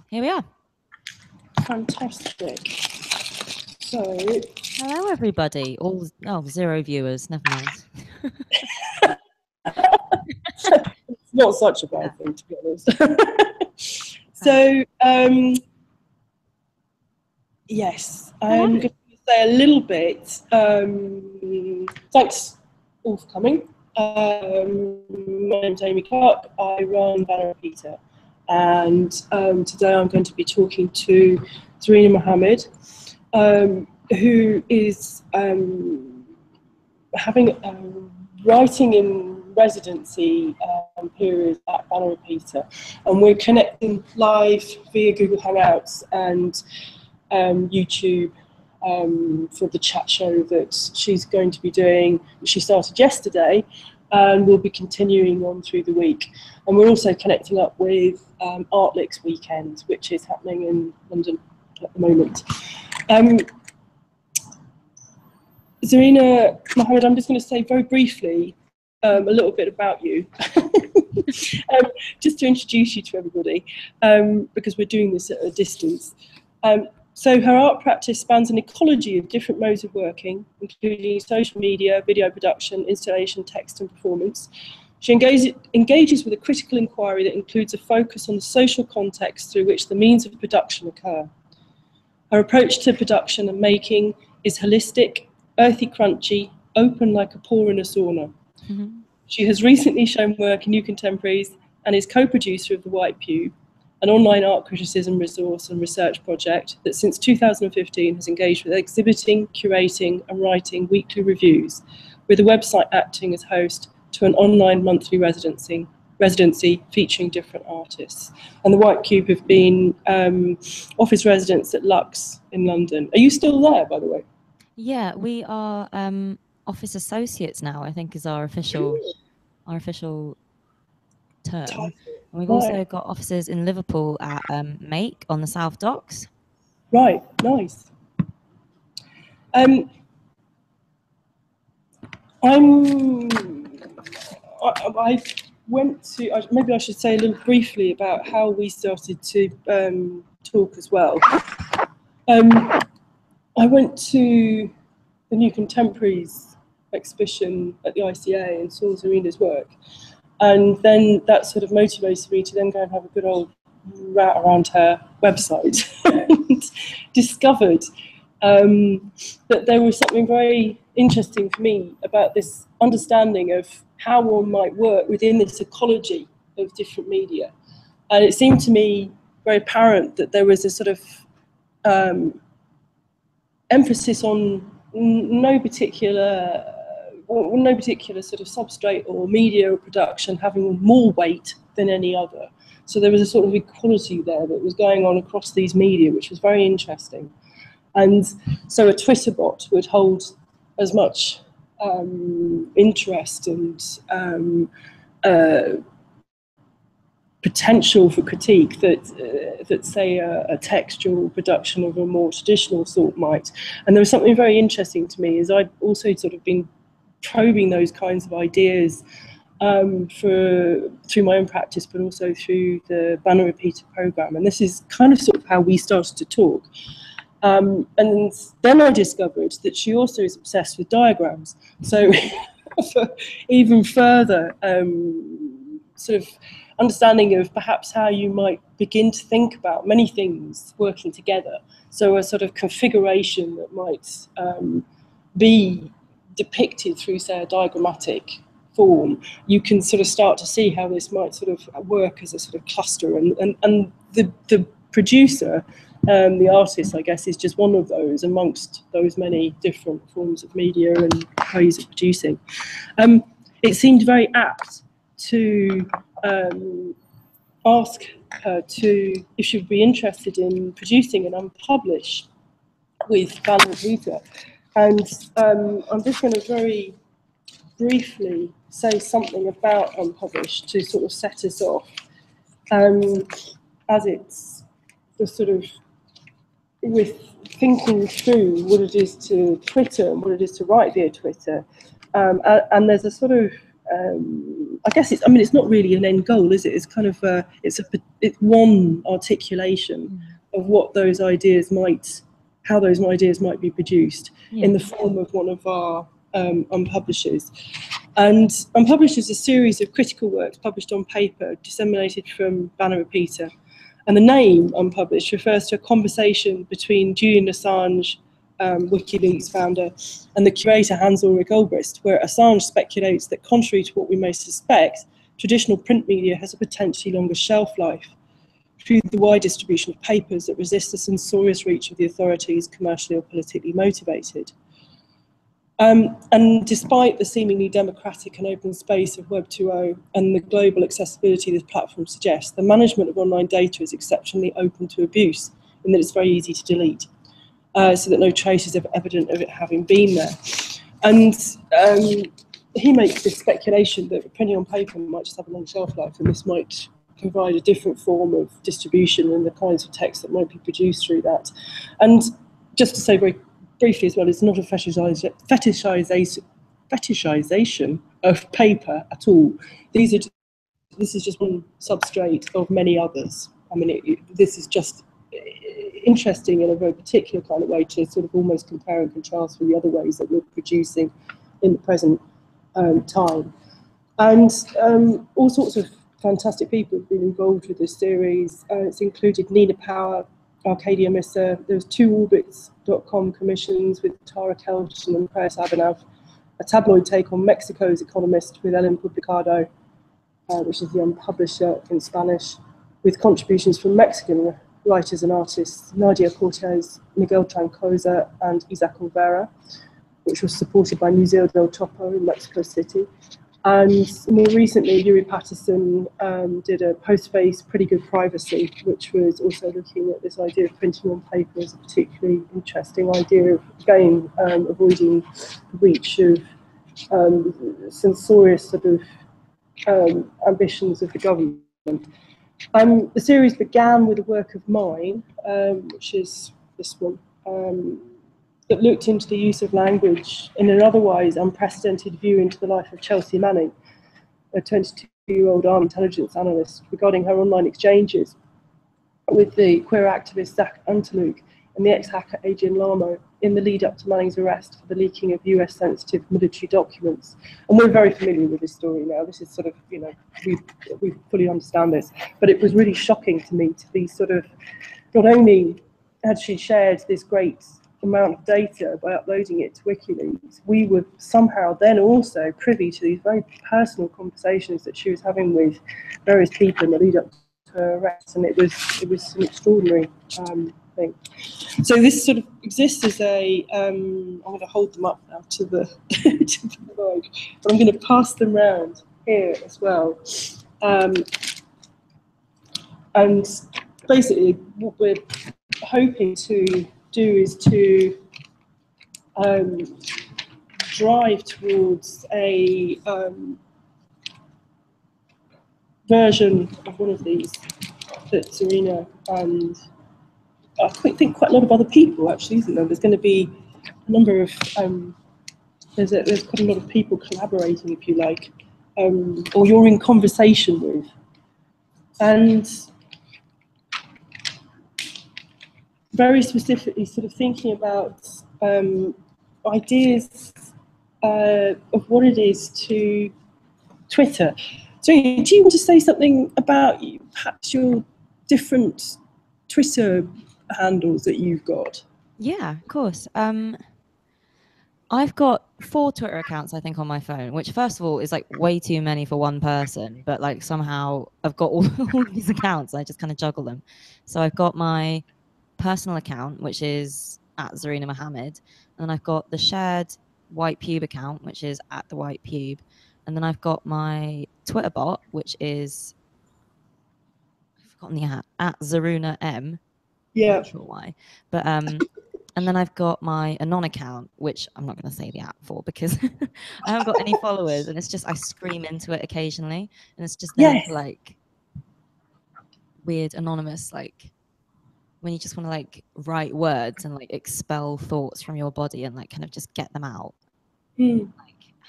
Here we are. Fantastic. So, hello everybody. All 0 viewers. Never mind. it's not such a bad thing, to be honest. So, yes, I'm going to say a little bit. Thanks all for coming. My name's Ami Clarke. I run Banner and Peter, and today I'm going to be talking to Zarina Mohammed, who is having a writing in residency period at Banner and Peter, and we're connecting live via Google Hangouts and YouTube for the chat show that she's going to be doing. She started yesterday and will be continuing on through the week. And we're also connecting up with Artlicks Weekend, which is happening in London at the moment. Zarina Mohammed, I'm just going to say very briefly a little bit about you, just to introduce you to everybody, because we're doing this at a distance. So her art practice spans an ecology of different modes of working, including social media, video production, installation, text and performance. She engages with a critical inquiry that includes a focus on the social context through which the means of production occur. Her approach to production and making is holistic, earthy, crunchy, open like a pour in a sauna. Mm-hmm. She has recently shown work in New Contemporaries and is co-producer of The White Pew, an online art criticism resource and research project that since 2015 has engaged with exhibiting, curating and writing weekly reviews, with the website acting as host to an online monthly residency featuring different artists. And The White Cube have been office residents at Lux in London. Are you still there, by the way? Yeah, we are office associates now, I think is our official term. And we've also got offices in Liverpool at Make on the South Docks. Right, nice. I went to, maybe I should say a little briefly about how we started to talk as well. I went to the New Contemporaries exhibition at the ICA and saw Zarina's work. And then that sort of motivated me to then go and have a good old rat around her website and discovered that there was something very interesting for me about this understanding of how one might work within this ecology of different media. And it seemed to me very apparent that there was a sort of emphasis on no particular sort of substrate or media or production having more weight than any other. So there was a sort of equality there that was going on across these media, which was very interesting. And so a Twitter bot would hold as much interest and potential for critique that say a textual production of a more traditional sort might. And there was something very interesting to me, is I've also sort of been probing those kinds of ideas through my own practice, but also through the Banner Repeater program. And this is kind of sort of how we started to talk. And then I discovered that she also is obsessed with diagrams. So for even further sort of understanding of perhaps how you might begin to think about many things working together. So a sort of configuration that might be depicted through, say, a diagrammatic form, you can sort of start to see how this might sort of work as a sort of cluster. And the producer, the artist, I guess, is just one of those amongst those many different forms of media and ways of producing. It seemed very apt to ask her if she would be interested in producing an unpublished with Banner and Peter. And I'm just going to very briefly say something about unpublished to sort of set us off, as it's the sort of, with thinking through what it is to Twitter and what it is to write via Twitter. And there's a sort of I guess it's not really an end goal, is it? It's kind of it's one articulation of what those ideas how those ideas might be produced in the form of one of our unpublishers. And Unpublished is a series of critical works published on paper, disseminated from Banner Repeater. And the name Unpublished refers to a conversation between Julian Assange, WikiLeaks founder, and the curator Hans-Ulrich Obrist, where Assange speculates that, contrary to what we may suspect, traditional print media has a potentially longer shelf life through the wide distribution of papers that resist the censorious reach of the authorities, commercially or politically motivated. And despite the seemingly democratic and open space of Web 2.0 and the global accessibility this platform suggests, the management of online data is exceptionally open to abuse in that it's very easy to delete, so that no trace is ever evident of it having been there. And he makes this speculation that printing on paper might just have a long shelf life, and this might provide a different form of distribution and the kinds of text that might be produced through that. And just to say very briefly as well, it's not a fetishization of paper at all. This is just one substrate of many others. I mean, this is just interesting in a very particular kind of way to sort of almost compare and contrast with the other ways that we're producing in the present time. And all sorts of fantastic people have been involved with this series. It's included Nina Power, Arcadia Missa. There was 2orbits.com commissions with Tara Kelch and Prayas Abhinav, a tabloid take on Mexico's Economist with Ellen Publicado, which is the unpublisher in Spanish, with contributions from Mexican writers and artists, Nadia Cortez, Miguel Trancosa, and Isaac Olvera, which was supported by Museo del Chopo in Mexico City. And more recently, Yuri Patterson did a post-face Pretty Good Privacy, which was also looking at this idea of printing on paper as a particularly interesting idea of, again, avoiding the reach of censorious sort of ambitions of the government. The series began with a work of mine, which is this one, that looked into the use of language in an otherwise unprecedented view into the life of Chelsea Manning, a 22-year-old armed intelligence analyst, regarding her online exchanges with the queer activist Zach Anteluk and the ex-hacker Adrian Lamo in the lead up to Manning's arrest for the leaking of US-sensitive military documents. And we're very familiar with this story now. This is sort of, you know, we fully understand this. But it was really shocking to me to be sort of, not only had she shared this great amount of data by uploading it to WikiLeaks, we were somehow then also privy to these very personal conversations that she was having with various people in the lead up to her arrest, and it was an extraordinary thing. So this sort of exists as a I'm going to hold them up now to the to the mic, but I'm going to pass them around here as well. And basically what we're hoping to do is to drive towards a version of one of these that Serena and I think quite a lot of other people actually, isn't there? There's going to be a number of there's quite a lot of people collaborating, if you like, or you're in conversation with, and very specifically sort of thinking about ideas of what it is to Twitter. So do you want to say something about perhaps your different Twitter handles that you've got? Yeah, of course. I've got 4 Twitter accounts, I think, on my phone, which first of all is like way too many for one person, but like somehow I've got all these accounts. I just kind of juggle them. So I've got my personal account, which is at Zarina Mohammed, and then I've got the shared White Pube account, which is at the White Pube, and then I've got my Twitter bot, which is I've forgotten the at Zaruna M. Yeah. Not sure why, but and then I've got my Anon account, which I'm not going to say the app for because I haven't got any followers, and it's just I scream into it occasionally, and it's just there for like weird anonymous, like when you just want to like write words and like expel thoughts from your body and like kind of just get them out. Like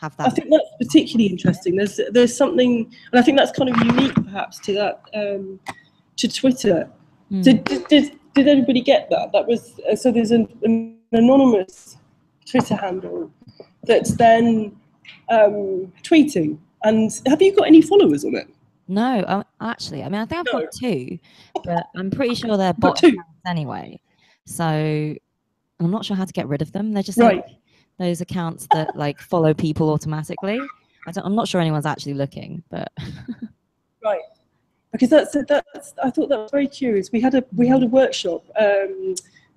have I that. think that's particularly interesting. There's something, and I think that's kind of unique perhaps to that, to Twitter. Did everybody get that? That was so. There's an anonymous Twitter handle that's then tweeting. And have you got any followers on it? No, actually, I mean, I think I've No. got 2, but I'm pretty sure they're Got bot 2. accounts anyway. So I'm not sure how to get rid of them. They're just Right. like those accounts that like follow people automatically. I'm not sure anyone's actually looking, but right. Because that's I thought that was very curious. We held a workshop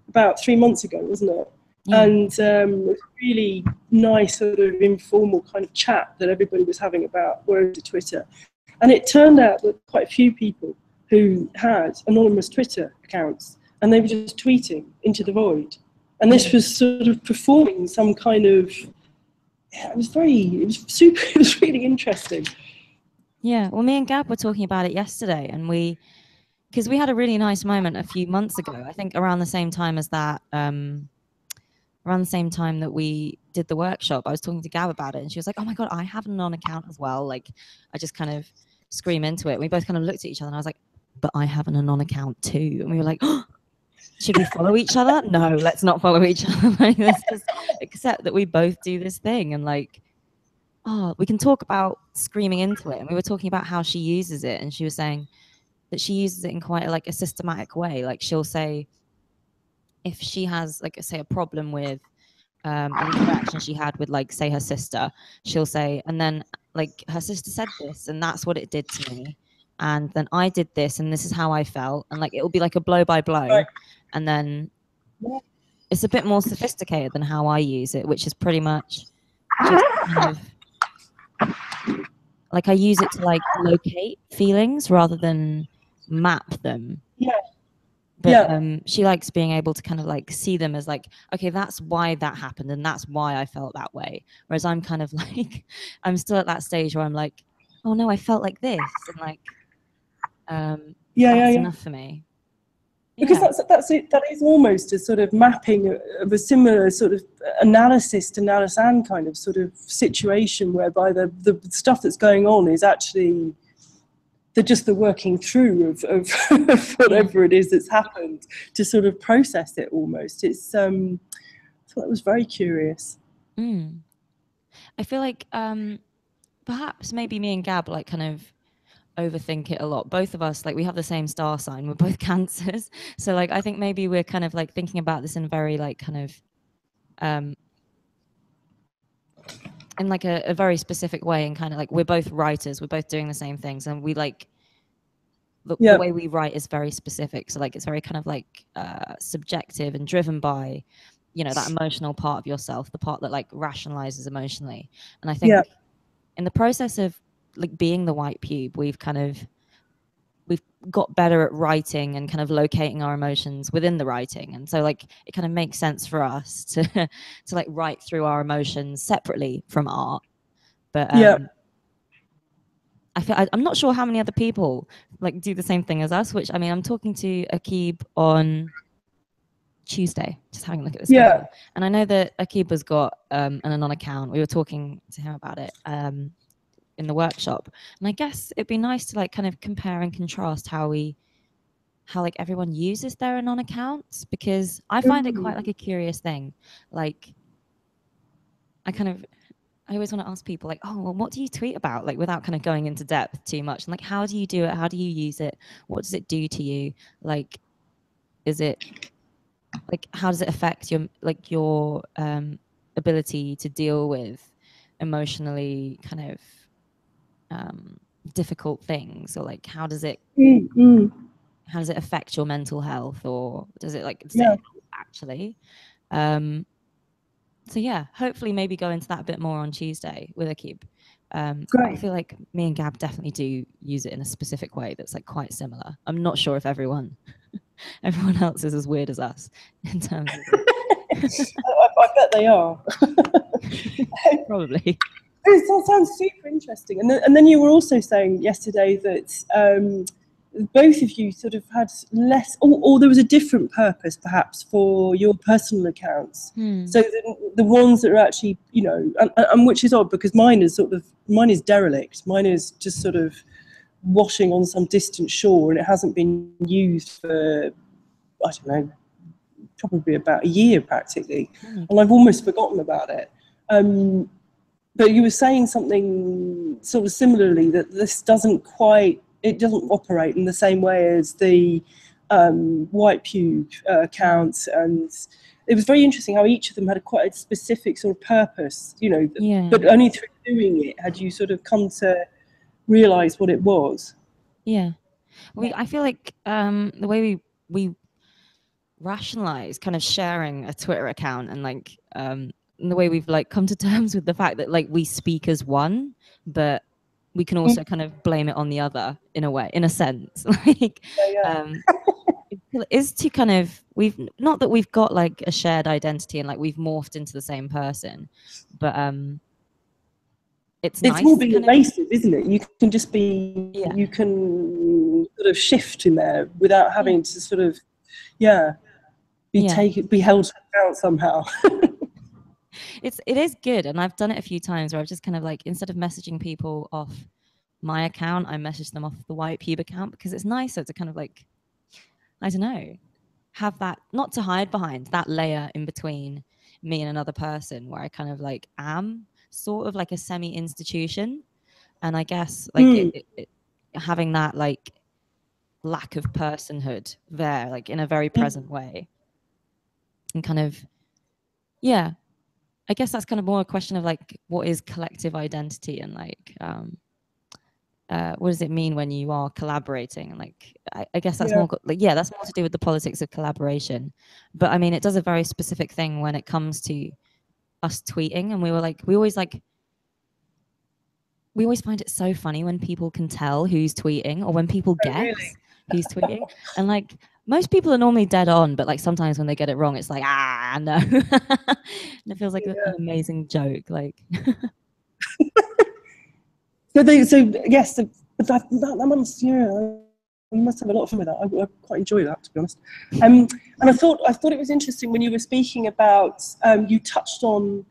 about 3 months ago, wasn't it? yeah. And it was a really nice sort of informal kind of chat that everybody was having about words of Twitter. And it turned out that quite a few people who had anonymous Twitter accounts, and they were just tweeting into the void. And this was sort of performing some kind of, it was really interesting. Yeah, well, me and Gab were talking about it yesterday, and because we had a really nice moment a few months ago, I think around the same time as that, around the same time that we did the workshop, I was talking to Gab about it, and she was like, oh my God, I have an on account as well. Like, I just kind of scream into it. We both kind of looked at each other, and I was like, but I have an anon account too. And we were like, oh, should we follow each other? No, let's not follow each other. Like, let's just accept that we both do this thing, and like, oh, we can talk about screaming into it. And we were talking about how she uses it, and she was saying that she uses it in quite a systematic way. Like, she'll say, if she has like say a problem with an interaction she had with like say her sister, she'll say, and then like her sister said this and that's what it did to me, and then I did this and this is how I felt, and like it'll be like a blow by blow. Right. And then it's a bit more sophisticated than how I use it, which is pretty much just kind of like I use it to like locate feelings rather than map them. Yeah. But she likes being able to kind of like see them as like, okay, that's why that happened and that's why I felt that way. Whereas I'm kind of like, I'm still at that stage where I'm like, oh no, I felt like this, and like, that's enough for me. Because that is almost a sort of mapping of a similar sort of analysis to Nalasan kind of sort of situation, whereby the stuff that's going on is actually the working through of whatever it is that's happened to sort of process it almost. It's I thought it was very curious. I feel like perhaps maybe me and Gab like kind of overthink it a lot. Both of us, like, we have the same star sign, we're both Cancers, so like I think maybe we're kind of like thinking about this in very like kind of in like a very specific way, and kind of like we're both writers, we're both doing the same things, and we like the way we write is very specific, so like it's very kind of like subjective and driven by, you know, that emotional part of yourself, the part that like rationalizes emotionally. And I think in the process of like being the white pube, we've got better at writing and kind of locating our emotions within the writing, and so like it kind of makes sense for us to to like write through our emotions separately from art. But I'm not sure how many other people like do the same thing as us, which, I mean, I'm talking to Akib on Tuesday, just having a look at the schedule. And I know that Akib has got an anon account. We were talking to him about it in the workshop, and I guess it'd be nice to like kind of compare and contrast how like everyone uses their anon accounts, because I find it quite like a curious thing. Like I always want to ask people like, oh, well, what do you tweet about? Like, without kind of going into depth too much. And like, how do you do it? How do you use it? What does it do to you? Like, is it like, how does it affect your ability to deal with emotionally kind of difficult things? Or like, how does it affect your mental health? Or does it like actually? So yeah, hopefully maybe go into that a bit more on Tuesday with Akib. I feel like me and Gab definitely do use it in a specific way that's like quite similar. I'm not sure if everyone else is as weird as us in terms of I bet they are. Probably. It sounds super interesting. And then you were also saying yesterday that both of you sort of had less, or there was a different purpose perhaps for your personal accounts. So the ones that are actually, you know, and which is odd because mine is derelict. Mine is just sort of washing on some distant shore, and it hasn't been used for, I don't know, probably about a year practically, and I've almost forgotten about it. But you were saying something sort of similarly, that this doesn't operate in the same way as the White Pew accounts, and it was very interesting how each of them had quite a specific sort of purpose, you know, but only through doing it had you sort of come to realise what it was. Yeah. I feel like the way we rationalize kind of sharing a Twitter account, and like the way we've like come to terms with the fact that like we speak as one, but we can also kind of blame it on the other in a way, in a sense. Like is to kind of, we've not that we've got like a shared identity and like we've morphed into the same person, but it's nice more being kind evasive, isn't it? You can just be, you can sort of shift in there without having to sort of, be held to account somehow. It is good, and I've done it a few times where I've just kind of like, instead of messaging people off my account, I message them off the White Pube account, because it's nicer to kind of like, I don't know, have that, not to hide behind that layer in between me and another person, where I kind of like am sort of like a semi-institution. And I guess like having that like lack of personhood there, like in a very present way, and kind of, I guess that's kind of more a question of like, what is collective identity, and like what does it mean when you are collaborating? And like I guess that's more like, that's more to do with the politics of collaboration. But I mean, it does a very specific thing when it comes to us tweeting, and we always find it so funny when people can tell who's tweeting, or when people guess who's tweeting. And like, most people are normally dead on, but like sometimes when they get it wrong, it's like, no. And it feels like an amazing joke. Like that must, you must have a lot of fun with that. I quite enjoy that, to be honest. And I thought it was interesting when you were speaking about, you touched on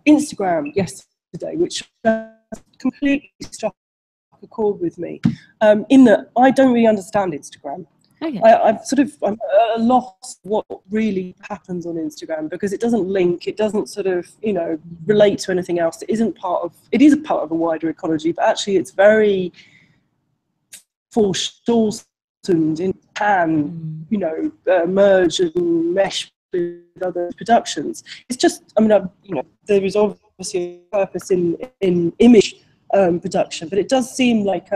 Instagram yesterday, which completely struck a chord with me, in that I don't really understand Instagram. Okay. I'm at a loss what really happens on Instagram, because it doesn't link, it doesn't sort of, relate to anything else. It is a part of a wider ecology, but actually it's very foreshortened in can, merge and mesh with other productions. It's just, there is obviously a purpose in image production, but it does seem like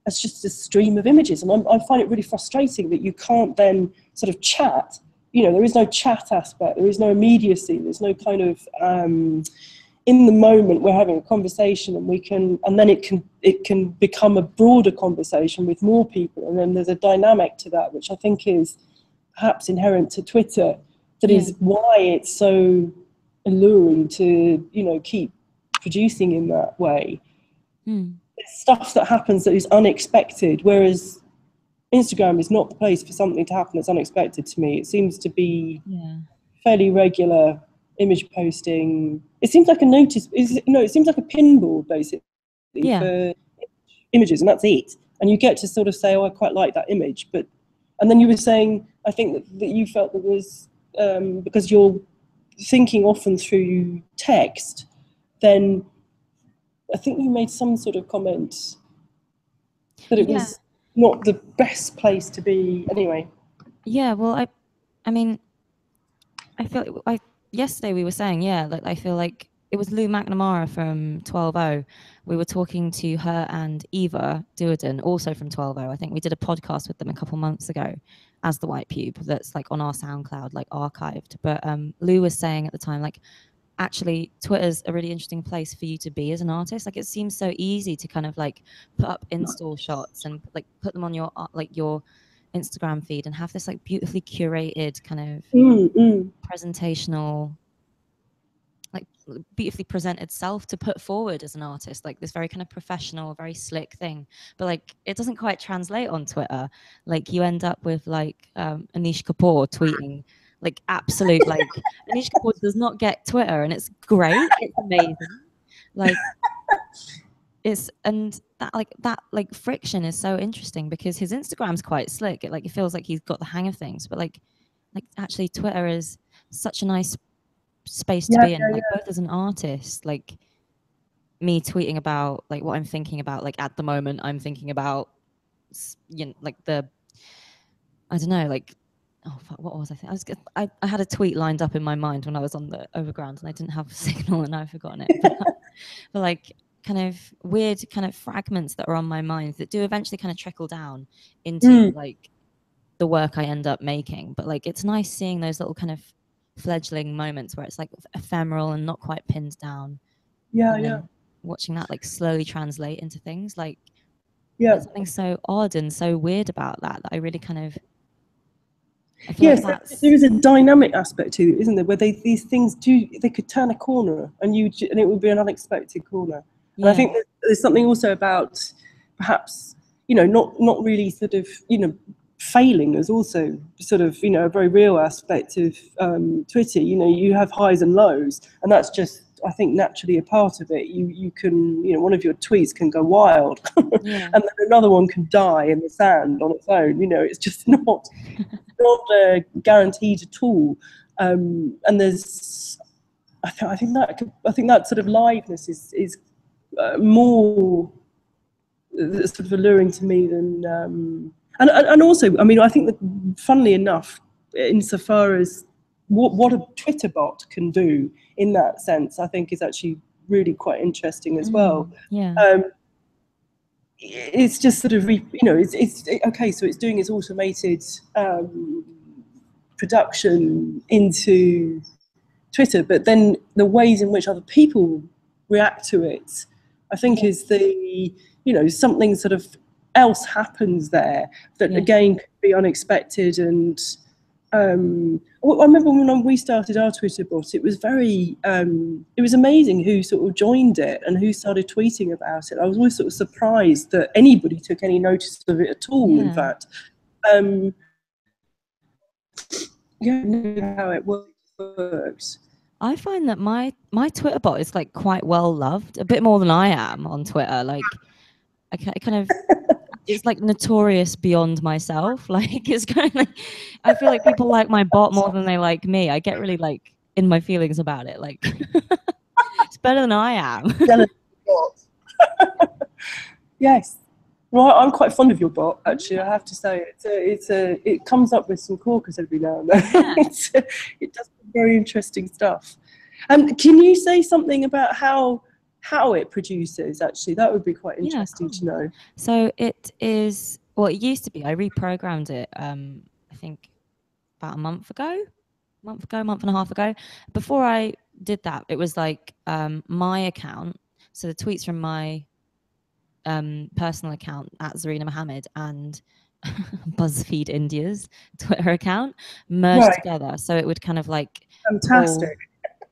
it's just a stream of images, and I find it really frustrating that you can't then sort of chat. There is no chat aspect, there is no immediacy, there's no kind of in the moment we're having a conversation, and then it can become a broader conversation with more people, and then there's a dynamic to that, which I think is perhaps inherent to Twitter, that is why it's so alluring to keep producing in that way. Stuff that happens that is unexpected, whereas Instagram is not the place for something to happen that's unexpected to me. It seems to be fairly regular image posting. It seems like it seems like a pinboard basically for images, and that's it. And you get to sort of say, oh, I quite like that image, and then you were saying, I think that you felt there was, because you're thinking often through text, then I think you made some sort of comment that it was not the best place to be anyway. Yeah, well, I mean, I feel yesterday we were saying, like, I feel like it was Lou McNamara from 12O. We were talking to her and Eva Duerden, also from 12O. I think we did a podcast with them a couple months ago as the White Pube, that's like on our SoundCloud, like archived. But Lou was saying at the time, like, actually Twitter's a really interesting place for you to be as an artist. Like, it seems so easy to kind of like put up install shots and like put them on your Instagram feed and have this like beautifully curated kind of presentational like beautifully presented self to put forward as an artist, like this very kind of professional, very slick thing. But like it doesn't quite translate on Twitter. Like you end up with like Anish Kapoor tweeting like absolute like Anish Kapoor does not get Twitter, and it's great, it's amazing. Like it's and that like friction is so interesting because his Instagram's quite slick. It feels like he's got the hang of things, but like actually Twitter is such a nice space to be in, like both as an artist, like me tweeting about like what I'm thinking about, like at the moment I'm thinking about, you know, like the I don't know, like oh fuck, what was I thinking? I had a tweet lined up in my mind when I was on the overground and I didn't have a signal and I've forgotten it. But like kind of weird kind of fragments that are on my mind that do eventually kind of trickle down into like the work I end up making. But like it's nice seeing those little kind of fledgling moments where it's like ephemeral and not quite pinned down. Watching that like slowly translate into things, like there's something so odd and so weird about that I really kind of I feel like that's... there is a dynamic aspect to it, isn't there, where these things they could turn a corner and it would be an unexpected corner. And I think there's something also about perhaps, you know, not really sort of, you know, failing is also sort of, you know, a very real aspect of Twitter. You know, you have highs and lows, and that's just, I think, naturally a part of it. You can, you know, one of your tweets can go wild and then another one can die in the sand on its own. You know, it's just not guaranteed at all. And there's, I think that sort of liveness is more sort of alluring to me than and also, I mean, I think that funnily enough, insofar as what a Twitter bot can do in that sense, I think is actually really quite interesting as well. It's just sort of, you know, it's okay, so it's doing its automated production into Twitter, but then the ways in which other people react to it, I think is the, you know, something sort of else happens there that again could be unexpected. And I remember when we started our Twitter bot, it was very, it was amazing who sort of joined it and who started tweeting about it. I was always sort of surprised that anybody took any notice of it at all, in fact. How it works. I find that my Twitter bot is like quite well loved, a bit more than I am on Twitter. Like I kind of it's like notorious beyond myself. Like it's kind of like I feel like people like my bot more than they like me. I get really like in my feelings about it. Like it's better than I am. Yes. Well, I'm quite fond of your bot, actually. I have to say, it comes up with some corkers every now and then. It does some very interesting stuff. Can you say something about how it produces? Actually, that would be quite interesting to know. So it is. Well, it used to be. I reprogrammed it. I think about a month and a half ago. Before I did that, it was like my account. So the tweets from my personal account at Zarina Mohammed and BuzzFeed India's Twitter account merged together. So it would kind of like fantastic.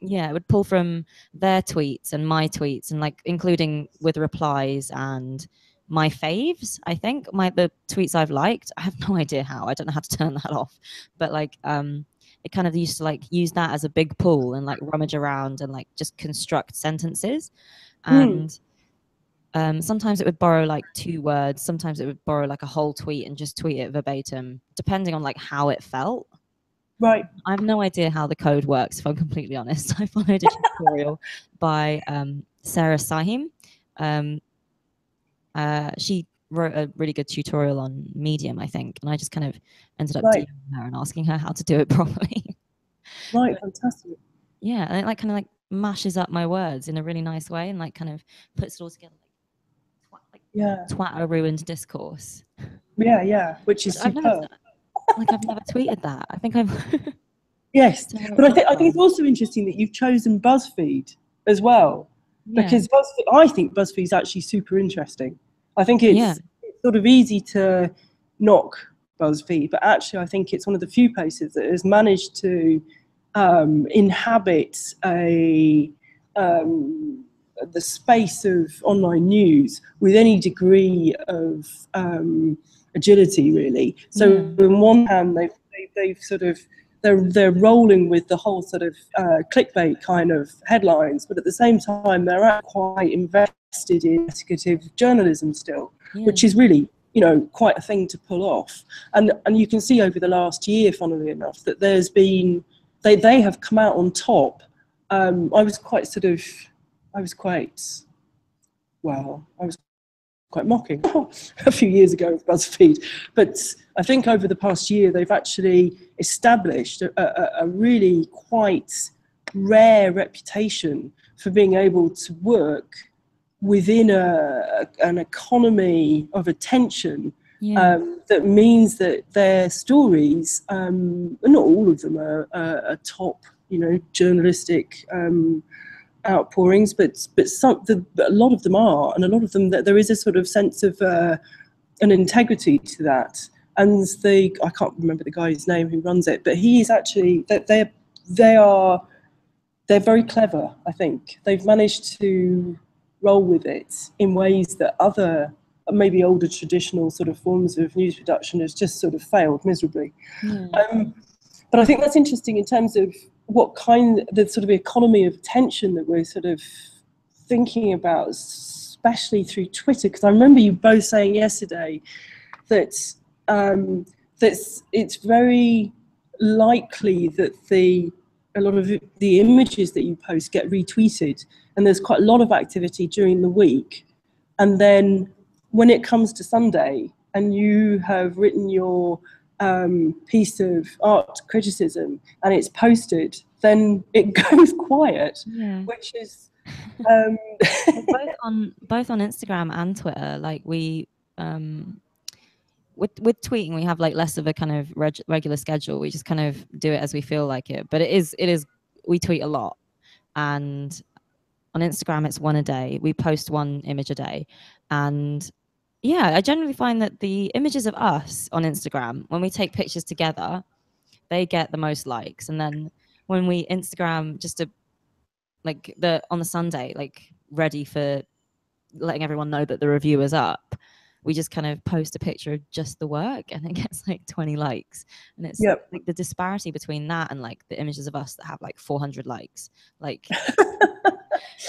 It would pull from their tweets and my tweets and like including with replies and my faves. I think the tweets I've liked. I have no idea how. I don't know how to turn that off. But like it kind of used to like use that as a big pool and like rummage around and like just construct sentences. And sometimes it would borrow like 2 words. Sometimes it would borrow like a whole tweet and just tweet it verbatim, depending on like how it felt. Right. I have no idea how the code works, if I'm completely honest. I followed a tutorial by Sarah Sahim. She wrote a really good tutorial on Medium, I think, and I just kind of ended up DMing her and asking her how to do it properly. Right, fantastic. Yeah, and it like kind of like mashes up my words in a really nice way and like kind of puts it all together. Twat a ruined discourse. Yeah, which is superb. I've never tweeted that. I think I've. Yes, but I think it's also interesting that you've chosen BuzzFeed as well, because I think BuzzFeed is actually super interesting. I think it's sort of easy to knock BuzzFeed, but actually I think it's one of the few places that has managed to inhabit the space of online news with any degree of agility, really. So on one hand, they've sort of they're rolling with the whole sort of clickbait kind of headlines, but at the same time, they're quite invested in investigative journalism still, which is really, you know, quite a thing to pull off. And you can see over the last year, funnily enough, that there's been they have come out on top. I was quite mocking a few years ago with BuzzFeed, but I think over the past year they've actually established a really quite rare reputation for being able to work within an economy of attention. That means that their stories, not all of them are top, you know, journalistic outpourings, but a lot of them are, and a lot of them that there is a sort of sense of an integrity to that. And I can't remember the guy's name who runs it, but he is actually they're very clever. I think they've managed to roll with it in ways that other maybe older traditional sort of forms of news production has just sort of failed miserably. But I think that's interesting in terms of what kind, the sort of economy of attention that we're sort of thinking about, especially through Twitter. Because I remember you both saying yesterday that it's very likely that a lot of the images that you post get retweeted, and there's quite a lot of activity during the week. And then when it comes to Sunday and you have written your piece of art criticism and it's posted, then it goes quiet, which is both on Instagram and Twitter. Like we with tweeting, we have like less of a kind of regular schedule. We just kind of do it as we feel like it. But it is we tweet a lot, and on Instagram it's one a day. We post one image a day, and yeah, I generally find that the images of us on Instagram, when we take pictures together, they get the most likes. And then when we Instagram just on the Sunday, like ready for letting everyone know that the review is up, we just kind of post a picture of just the work and it gets like 20 likes. And it's like the disparity between that and like the images of us that have like 400 likes, like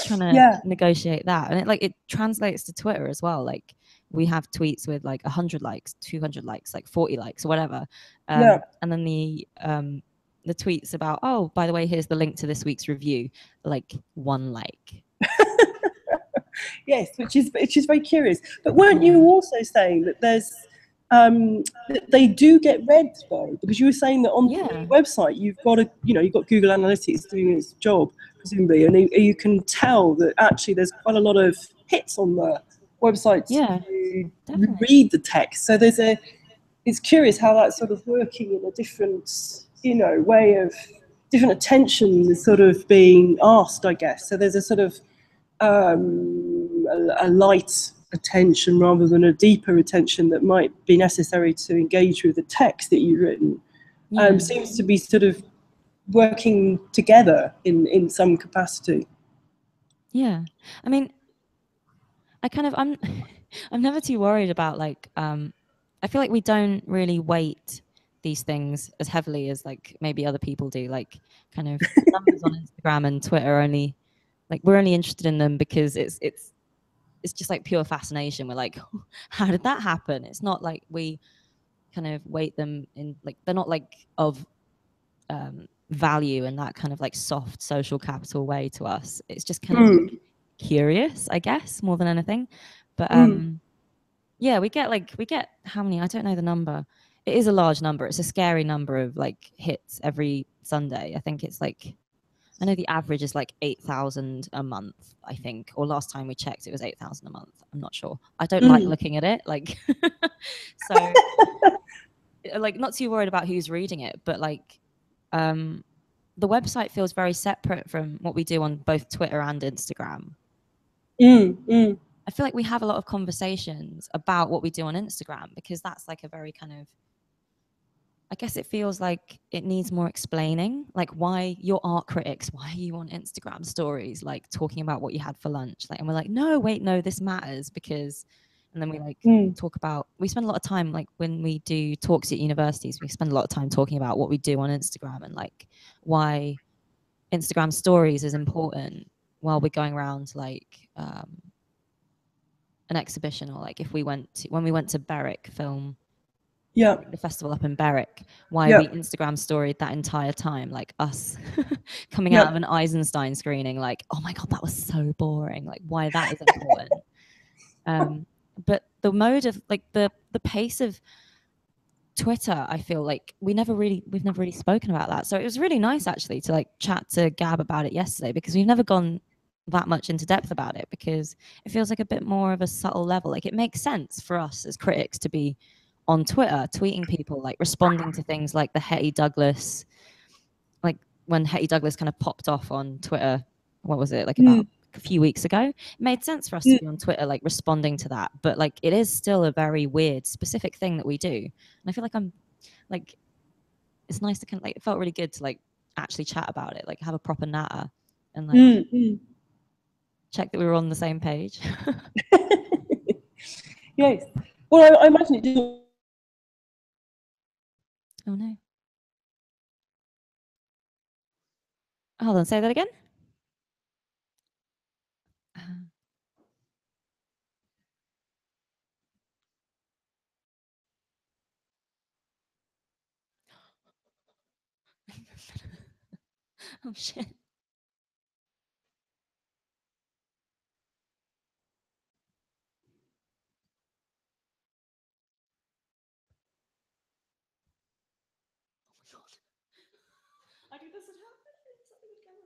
trying to negotiate that. And it translates to Twitter as well. Like we have tweets with like 100 likes, 200 likes, like 40 likes or whatever. And then the tweets about, oh, by the way, here's the link to this week's review, like 1 like. Yes, which is very curious. But weren't you also saying that there's that they do get read though? Because you were saying that on the website you've got Google Analytics doing its job presumably, and you can tell that actually there's quite a lot of hits on the website to read the text. So it's curious how that's sort of working in a different, you know, way of different attention is sort of being asked, I guess. So there's a sort of a light attention rather than a deeper attention that might be necessary to engage with the text that you've written. Seems to be sort of working together in some capacity. Yeah, I mean, I'm never too worried about like I feel like we don't really weight these things as heavily as like maybe other people do. Like kind of numbers on Instagram and Twitter only, like we're only interested in them because it's just like pure fascination. We're like, how did that happen? It's not like we kind of weight them in, like they're not like of value in that kind of like soft social capital way to us. It's just kind of like curious, I guess, more than anything. But yeah, we get how many? I don't know the number. It is a large number. It's a scary number of like hits every Sunday. I think it's like, I know the average is like 8,000 a month, I think. Or last time we checked, it was 8,000 a month. I'm not sure. I don't like looking at it. Like, so, like, not too worried about who's reading it, but like, the website feels very separate from what we do on both Twitter and Instagram. I feel like we have a lot of conversations about what we do on Instagram because that's like a very kind of, guess it feels like it needs more explaining. Like, why your art critics, why are you on Instagram stories, like talking about what you had for lunch? Like, and we're like, no, wait, no, this matters because, and then we like talk about, we spend a lot of time, like when we do talks at universities, we spend a lot of time talking about what we do on Instagram and like why Instagram stories is important while we're going around like an exhibition, or like if we went to, when we went to Berwick Film, the festival up in Berwick, why we Instagram storied that entire time, like us coming out of an Eisenstein screening, like, oh my god, that was so boring, like why that is important. But the mode of like the pace of Twitter, I feel like we've never really spoken about that. So it was really nice actually to like chat to Gab about it yesterday, because we've never gone that much into depth about it, because it feels like a bit more of a subtle level. Like it makes sense for us as critics to be on Twitter tweeting people, like responding to things like the Hetty Douglas, like when Hetty Douglas kind of popped off on Twitter, what was it, like about a few weeks ago, it made sense for us to be on Twitter like responding to that. But like it is still a very weird specific thing that we do, and I feel like I'm like, it's nice to kind of like, it felt really good to like actually chat about it, like have a proper natter and like check that we were on the same page. Yes. Well, I imagine it did. Oh no. Hold on, say that again. Oh shit. Oh my god. I knew this would happen. Something would go wrong.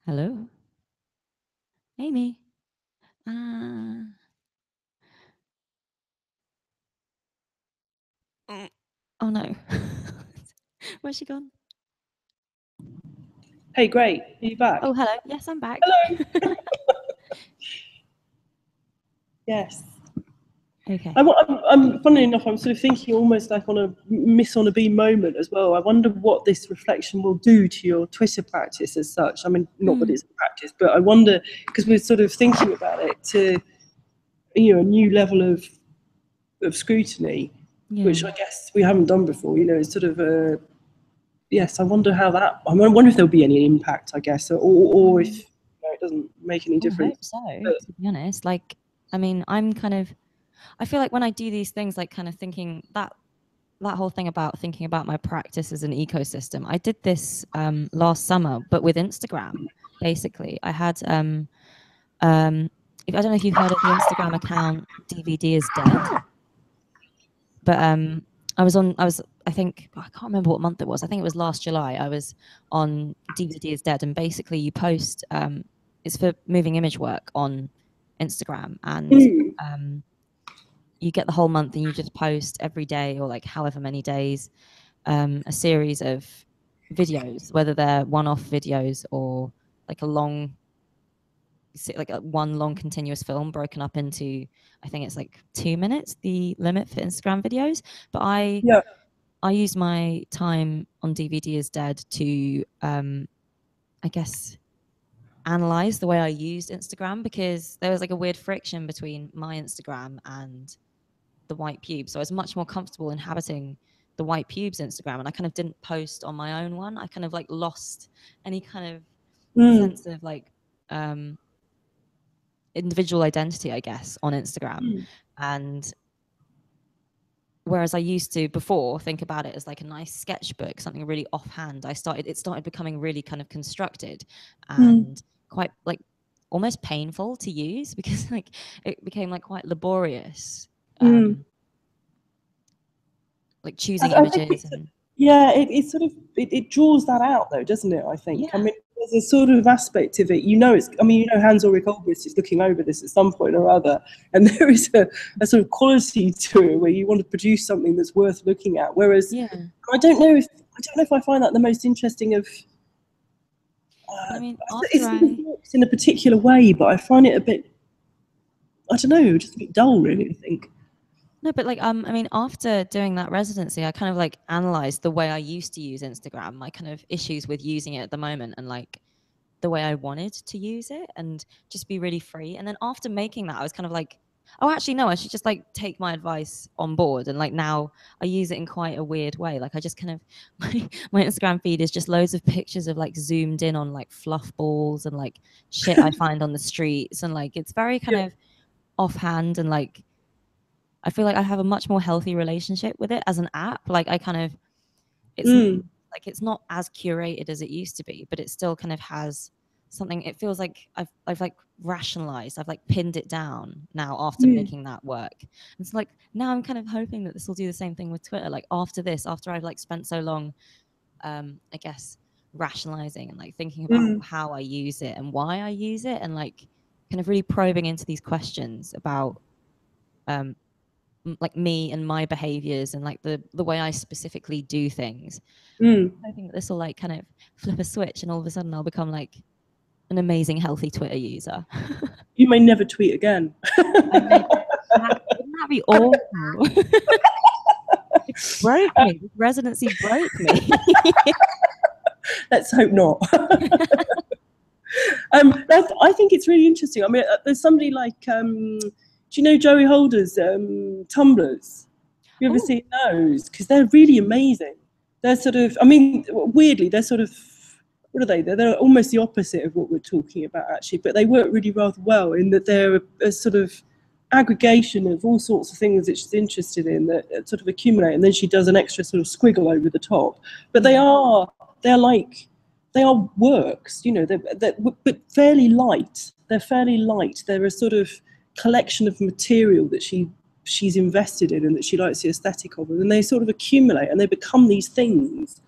Hello, Amy. Oh no. Where's she gone? Hey, great. Are you back? Oh, hello. Yes, I'm back. Hello. Yes. Okay. I'm funnily enough, I'm sort of thinking almost like on a miss on a beam moment as well. I wonder what this reflection will do to your Twitter practice as such. I mean, not that it's a practice, but I wonder, because we're sort of thinking about it to, you know, a new level of scrutiny, which I guess we haven't done before. You know, it's sort of a, yes. I wonder how that. I wonder if there'll be any impact. I guess, or if it doesn't make any difference. I hope so. To be honest, like, I mean, I feel like when I do these things, like kind of thinking that whole thing about thinking about my practice as an ecosystem, I did this last summer, but with Instagram. Basically, I had I don't know if you've heard of the Instagram account DVD is Dead, but I think, I can't remember what month it was. I think it was last July. I was on DVD is Dead, and basically you post, it's for moving image work on Instagram, and you get the whole month and you just post every day, or like however many days, a series of videos, whether they're one-off videos or like a long, like one long continuous film broken up into, I think it's like 2 minutes, the limit for Instagram videos. But I use my time on DVD is Dead to I guess analyze the way I used Instagram, because there was like a weird friction between my Instagram and the White Pubes. So I was much more comfortable inhabiting the White Pubes Instagram, and I kind of didn't post on my own one. I kind of like lost any kind of sense of like individual identity, I guess, on Instagram. And whereas I used to before think about it as like a nice sketchbook, something really offhand, it started becoming really kind of constructed and quite like almost painful to use because like it became like quite laborious. Like choosing images and it sort of it draws that out though, doesn't it? I think. I mean, there's a sort of aspect of it. Hans Ulrich Obrist is looking over this at some point or other, and there is a sort of quality to it where you want to produce something that's worth looking at. Whereas I don't know if I find that the most interesting of. I mean, it works in a particular way, but I find it a bit. I don't know, just a bit dull, really. I think. No, but like, I mean, after doing that residency, I kind of like analyzed the way I used to use Instagram, my kind of issues with using it at the moment, and like the way I wanted to use it, and just be really free. And then after making that, I was kind of like, oh, actually, no, I should just like take my advice on board. And like now I use it in quite a weird way. Like I just kind of, my Instagram feed is just loads of pictures of like zoomed in on like fluff balls and like shit I find on the streets. And like, it's very kind of offhand, and like, I feel like I have a much more healthy relationship with it as an app. Like I kind of, it's not as curated as it used to be, but it still kind of has something. It feels like I've like rationalized, I've like pinned it down now after making that work. It's like now I'm kind of hoping that this will do the same thing with Twitter. Like after I've like spent so long, I guess, rationalizing and like thinking about how I use it and why I use it, and like kind of really probing into these questions about like me and my behaviors and like the way I specifically do things. I think that this will like kind of flip a switch and all of a sudden I'll become like an amazing healthy Twitter user. You may never tweet again. Wouldn't that be awful? It broke me. This residency broke me. Let's hope not. I think it's really interesting. I mean, there's somebody like, do you know Joey Holder's tumblers? Have you ever seen those? Because they're really amazing. They're sort of, I mean, weirdly, they're sort of, what are they? They're almost the opposite of what we're talking about, actually, but they work really rather well in that they're a sort of aggregation of all sorts of things that she's interested in that sort of accumulate, and then she does an extra sort of squiggle over the top. But they are works, you know, but fairly light. They're fairly light. They're a sort of collection of material that she's invested in and that she likes the aesthetic of, and they sort of accumulate and they become these things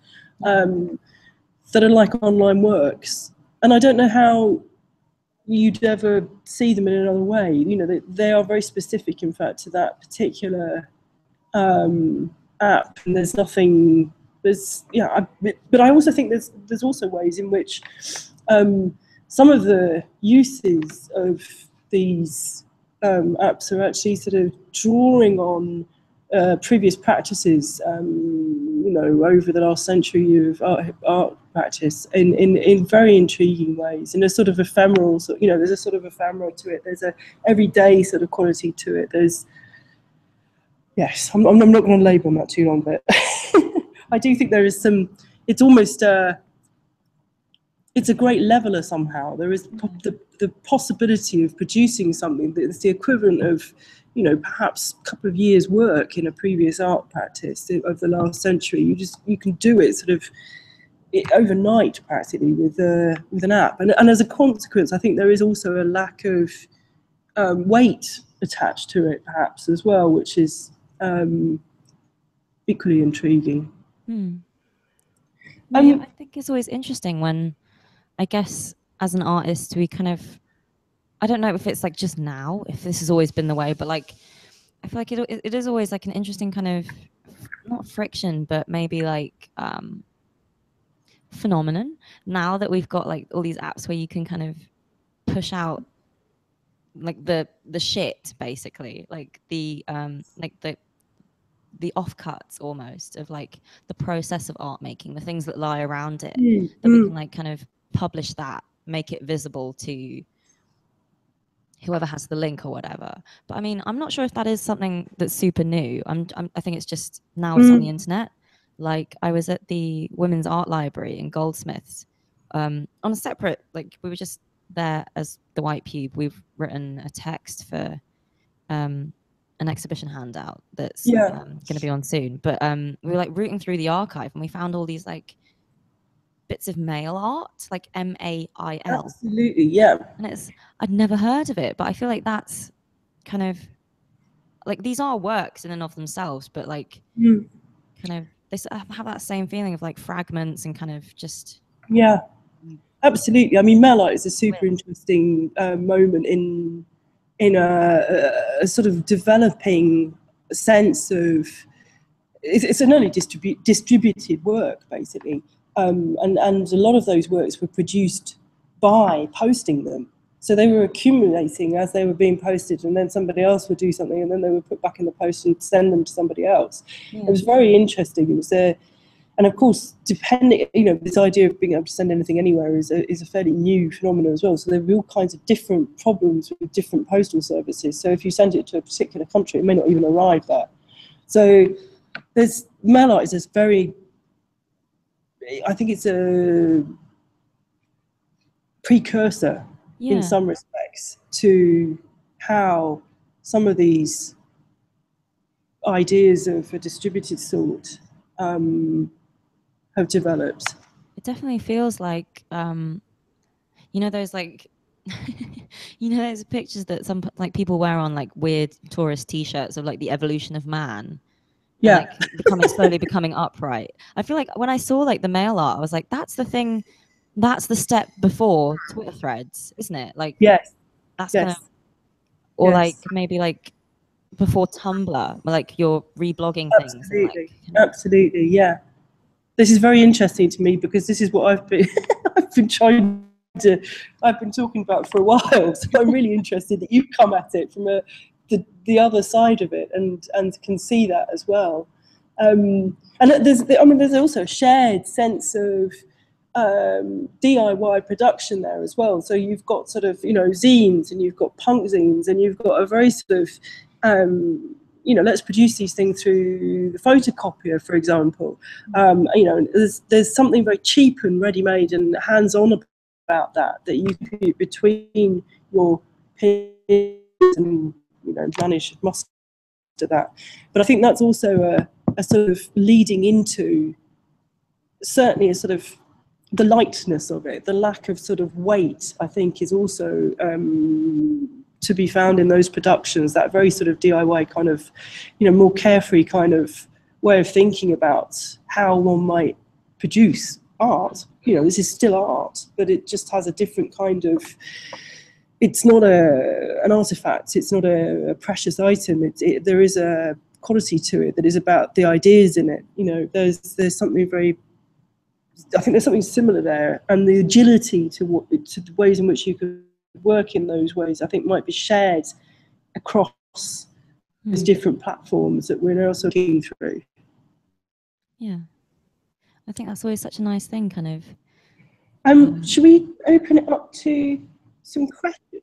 that are like online works. And I don't know how you'd ever see them in another way. You know, they are very specific, in fact, to that particular app, and there's nothing. But I also think there's also ways in which some of the uses of these apps are actually sort of drawing on previous practices, you know, over the last century of art practice in very intriguing ways, in a sort of ephemeral, you know, there's a sort of ephemera to it. There's a everyday sort of quality to it. I'm not going to labour on that too long, but I do think there is some. It's almost it's a great leveler somehow. There is the possibility of producing something that's the equivalent of, you know, perhaps a couple of years' work in a previous art practice of the last century. You can do it sort of overnight practically with an app, and as a consequence, I think there is also a lack of weight attached to it, perhaps as well, which is equally intriguing. I think it's always interesting when, I guess, as an artist, we kind of, I don't know if it's like just now, if this has always been the way, but like, I feel like it is always like an interesting kind of, not friction, but maybe like phenomenon now that we've got like all these apps where you can kind of push out like the shit, basically, like the offcuts almost of like the process of art making, the things that lie around it, that we can like kind of publish that, make it visible to whoever has the link or whatever. But I mean, I'm not sure if that is something that's super new. I think it's just now it's on the internet. Like I was at the Women's Art Library in Goldsmiths on a separate, like we were just there as the White Pube. We've written a text for an exhibition handout that's going to be on soon. But we were like rooting through the archive and we found all these like bits of mail art, like MAIL. Absolutely, yeah. And I'd never heard of it, but I feel like that's kind of like, these are works in and of themselves, but like kind of they have that same feeling of like fragments and kind of just. Yeah, absolutely. I mean, mail art is a super interesting moment in a sort of developing sense of, it's an early distributed work, basically. And a lot of those works were produced by posting them. So they were accumulating as they were being posted, and then somebody else would do something, and then they were put back in the post and send them to somebody else. Yeah. It was very interesting. It was there. And of course, depending, this idea of being able to send anything anywhere is a fairly new phenomenon as well. So there are all kinds of different problems with different postal services. So if you send it to a particular country, it may not even arrive there. So mail art is this very, I think it's a precursor in some respects to how some of these ideas of a distributed sort have developed. It definitely feels like, those like, those pictures that some like people wear on like weird tourist T-shirts of like the evolution of man. Yeah. And, like slowly becoming upright. I feel like when I saw like the mail art, I was like, that's the thing, that's the step before Twitter threads, isn't it? Like, yes, that's yes. kind of, or yes. like maybe like before Tumblr, like you're reblogging things. Absolutely, absolutely, yeah. This is very interesting to me because this is what I've been I've been talking about for a while. So I'm really interested that you've come at it from the other side of it and can see that as well. And there's also a shared sense of DIY production there as well. So you've got sort of zines, and you've got punk zines, and you've got a very sort of let's produce these things through the photocopier, for example. There's something very cheap and ready-made and hands-on about that you put between your peers and manage master that. But I think that's also a sort of leading into certainly a sort of the lightness of it, the lack of sort of weight, I think, is also to be found in those productions, that very sort of DIY kind of, more carefree kind of way of thinking about how one might produce art. This is still art, but it just has a different kind of, it's not an artifact, it's not a precious item. There is a quality to it that is about the ideas in it. There's something very, I think there's something similar there, and the agility to the ways in which you could work in those ways, I think, might be shared across these different platforms that we're now sort of looking through. Yeah, I think that's always such a nice thing, kind of. Should we open it up to some questions?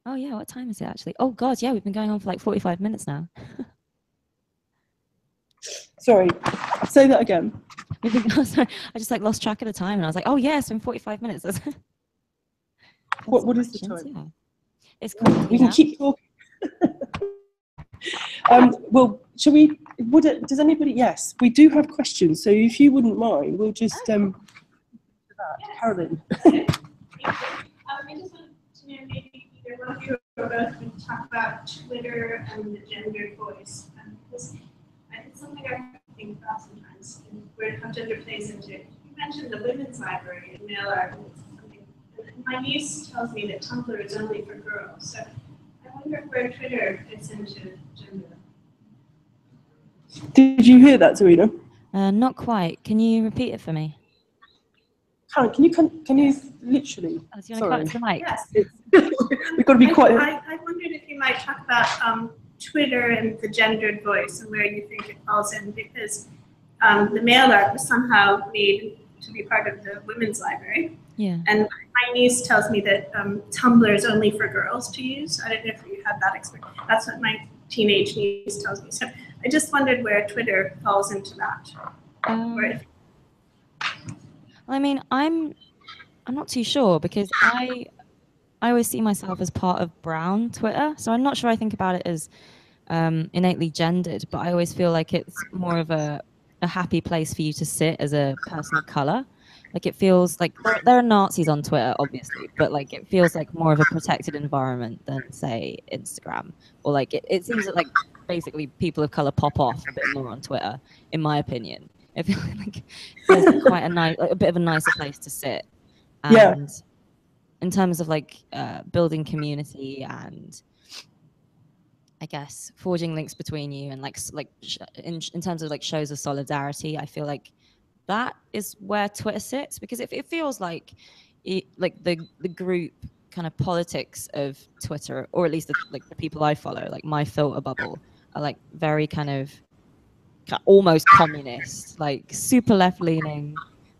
Oh yeah, what time is it actually? Oh God, yeah, we've been going on for like 45 minutes now. Sorry, say that again. Sorry, I just like lost track of the time, and I was like, oh yeah, it's been 45 minutes. What is the time? Yeah. It's cool. We can keep talking. Well, shall we? Does anybody? Yes, we do have questions. So if you wouldn't mind, we'll just Carolyn. I just wanted to know maybe either one of you or both would talk about Twitter and the gendered voice, because it's something I think about sometimes, and where how gender plays into it. You mentioned the women's library and mail art. My niece tells me that Tumblr is only for girls, so I wonder where Twitter fits into gender. Did you hear that, Serena? Not quite. Can you repeat it for me? Karen, can you literally? Oh, do you want to come to the mic? Yes. We've got to be quiet. I wondered if you might talk about Twitter and the gendered voice and where you think it falls in, because the mail art was somehow made to be part of the women's library. Yeah. And my niece tells me that Tumblr is only for girls to use. I don't know if you had that experience. That's what my teenage niece tells me. So I just wondered where Twitter falls into that. I mean, I'm not too sure, because I always see myself as part of brown Twitter, so I'm not sure I think about it as innately gendered, but I always feel like it's more of a happy place for you to sit as a person of color. Like it feels like there are Nazis on Twitter, obviously, but like it feels like more of a protected environment than say Instagram, or like it seems that like basically people of color pop off a bit more on Twitter, in my opinion. It feels like quite a nice, like, a bit of a nicer place to sit. Yeah. And in terms of like building community and I guess forging links between you and in terms of like shows of solidarity, I feel like that is where Twitter sits, because it feels like like the group kind of politics of Twitter, or at least like the people I follow, like my filter bubble, are like very kind of almost communist, like super left leaning,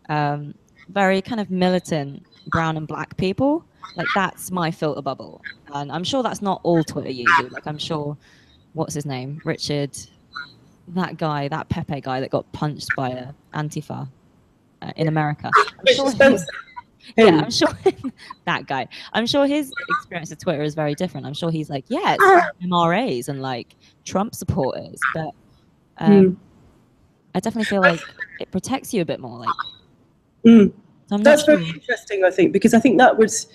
very kind of militant brown and black people. Like that's my filter bubble, and I'm sure that's not all Twitter users. Like I'm sure, what's his name, Richard, that guy, that Pepe guy that got punched by a Antifa in America. I'm sure yeah, I'm sure that guy. I'm sure his experience of Twitter is very different. I'm sure he's like, yeah, it's MRAs and like Trump supporters, but I definitely feel like it protects you a bit more. Like, so I'm not That's sure. very interesting, I think, because I think that was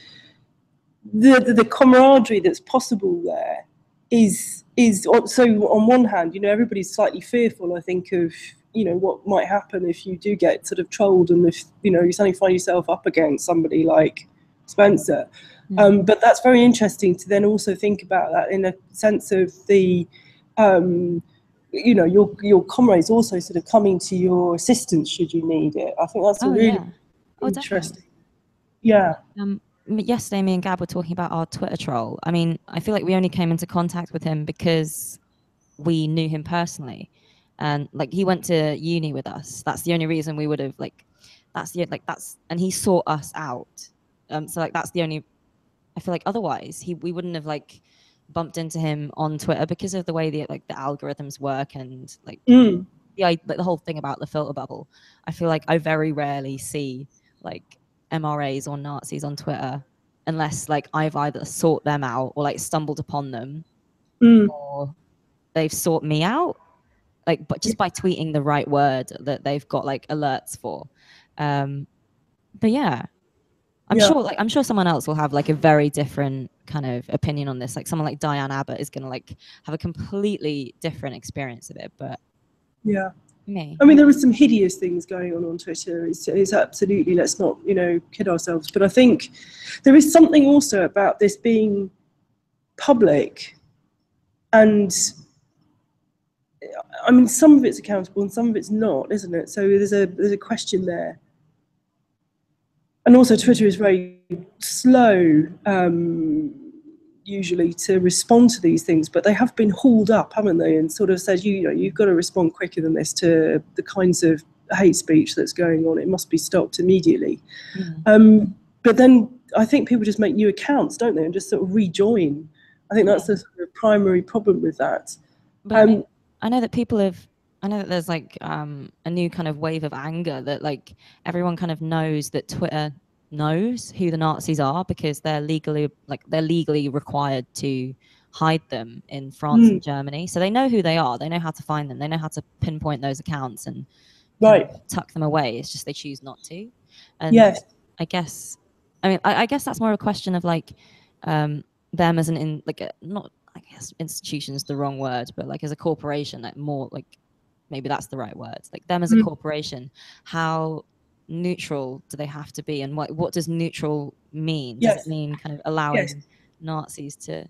the camaraderie that's possible there is so on one hand, you know, everybody's slightly fearful, I think, of, you know, what might happen if you do get sort of trolled and if, you know, you suddenly find yourself up against somebody like Spencer. But that's very interesting to then also think about that in a sense of the you know, your comrades also sort of coming to your assistance should you need it. I think that's a really interesting. Yeah. Yesterday, me and Gab were talking about our Twitter troll. I mean, I feel like we only came into contact with him because we knew him personally, and like he went to uni with us. That's the only reason we would have and he sought us out. So like that's the only. I feel like otherwise we wouldn't have like bumped into him on Twitter because of the way the algorithms work and like the whole thing about the filter bubble. I feel like I very rarely see like MRAs or Nazis on Twitter unless like I've either sought them out or like stumbled upon them or they've sought me out, like, but just by tweeting the right word that they've got like alerts for. But yeah, I'm sure someone else will have like a very different kind of opinion on this. Like someone like Diane Abbott is going to like have a completely different experience of it. But yeah, me, I mean, there are some hideous things going on Twitter. It's absolutely, let's not, you know, kid ourselves. But I think there is something also about this being public, and I mean, some of it's accountable and some of it's not, isn't it? So there's a question there. And also Twitter is very slow usually to respond to these things, but they have been hauled up, haven't they, and sort of said, you know, you've got to respond quicker than this to the kinds of hate speech that's going on. It must be stopped immediately. But then I think people just make new accounts, don't they, and just sort of rejoin. I think that's the sort of primary problem with that. But I know that I know that there's like a new kind of wave of anger that like everyone kind of knows that Twitter knows who the Nazis are because they're legally required to hide them in France and Germany. So they know who they are. They know how to find them. They know how to pinpoint those accounts and kind of tuck them away. It's just they choose not to. And I guess, I mean, I guess that's more a question of like them as not, I guess institution is the wrong word, but like as a corporation, like more like maybe that's the right word. Like them as a corporation, how neutral do they have to be, and what does neutral mean? Does it mean kind of allowing Nazis to?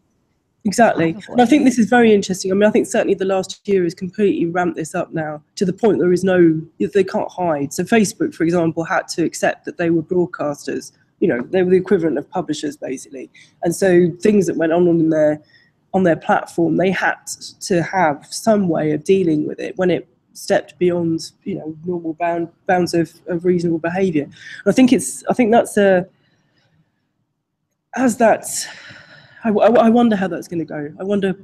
Exactly. And I think this is very interesting. I mean, I think certainly the last year has completely ramped this up now to the point they can't hide. So Facebook, for example, had to accept that they were broadcasters. You know, they were the equivalent of publishers, basically. And so things that went on their platform, they had to have some way of dealing with it when it stepped beyond, you know, normal bounds of reasonable behaviour. And I think I wonder how that's going to go. I wonder,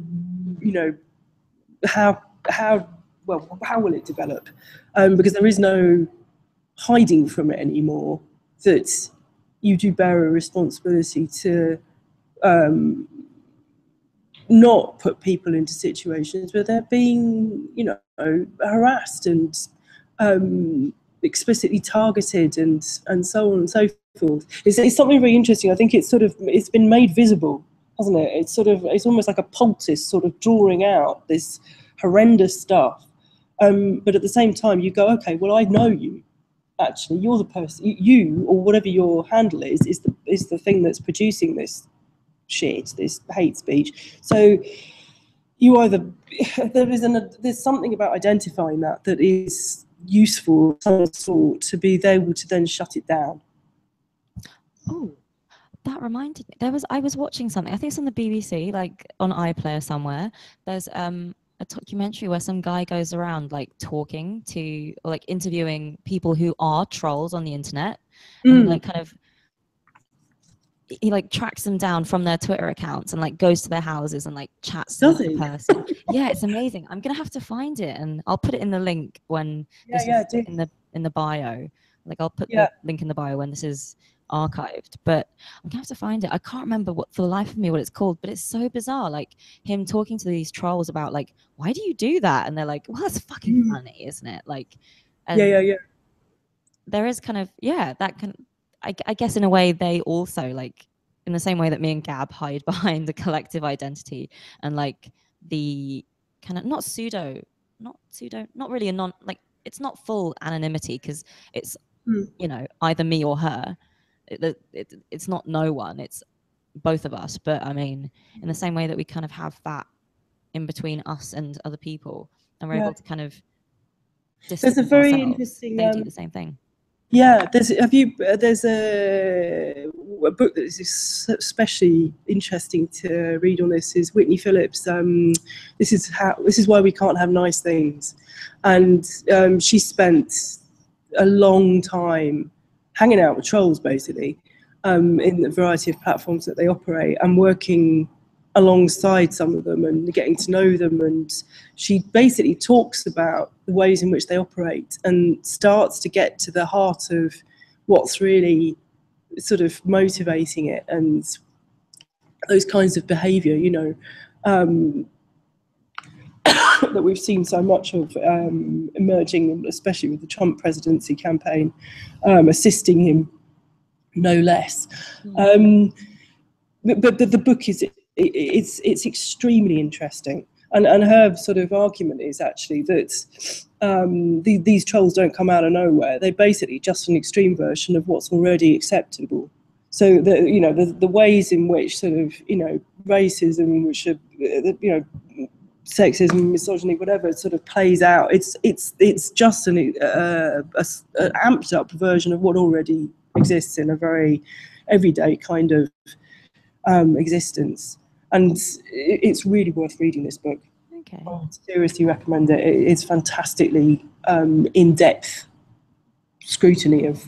you know, how will it develop? Because there is no hiding from it anymore. That you do bear a responsibility to not put people into situations where they're being, you know, harassed and explicitly targeted and so on and so forth. It's something very interesting. I think it's been made visible, hasn't it? It's almost like a poultice sort of drawing out this horrendous stuff. But at the same time, you go, okay, well, I know you. Actually, you're the person. You or whatever your handle is the thing that's producing this shit, this hate speech. So you either there's something about identifying that is useful of some sort to be able to then shut it down. Oh, that reminded me. I was watching something. I think it's on the BBC, like on iPlayer somewhere. There's a documentary where some guy goes around like talking to or like interviewing people who are trolls on the internet, and like kind of he like tracks them down from their Twitter accounts and like goes to their houses and like chats to the person. Yeah, it's amazing. I'm gonna have to find it and I'll put it in the link when this is in the bio. Like I'll put the link in the bio when this is archived, but I'm gonna have to find it. I can't remember what for the life of me what it's called, but it's so bizarre. Like him talking to these trolls about like, why do you do that? And they're like, well, that's fucking funny, isn't it? Like, and there is kind of that can. I guess in a way they also like in the same way that me and Gab hide behind the collective identity and like the kind of not really a non like it's not full anonymity because it's you know either me or her. It's not no one, it's both of us. But I mean in the same way that we kind of have that in between us and other people and we're able to kind of distance there's a very ourselves, interesting they do the same thing. Yeah, there's a book that is especially interesting to read on this is Whitney Phillips. This is why we can't have nice things, and she spent a long time hanging out with trolls basically in the variety of platforms that they operate and working alongside some of them and getting to know them, and she basically talks about the ways in which they operate and starts to get to the heart of what's really sort of motivating it and those kinds of behavior, you know, that we've seen so much of emerging, especially with the Trump presidency campaign, assisting him no less. But the book is it's extremely interesting, and her sort of argument is actually that these trolls don't come out of nowhere. They're basically just an extreme version of what's already acceptable. So the ways in which sort of racism, which are sexism, misogyny, whatever sort of plays out, it's just an amped up version of what already exists in a very everyday kind of existence. And it's really worth reading this book. Okay. I seriously recommend it. It's fantastically in-depth scrutiny of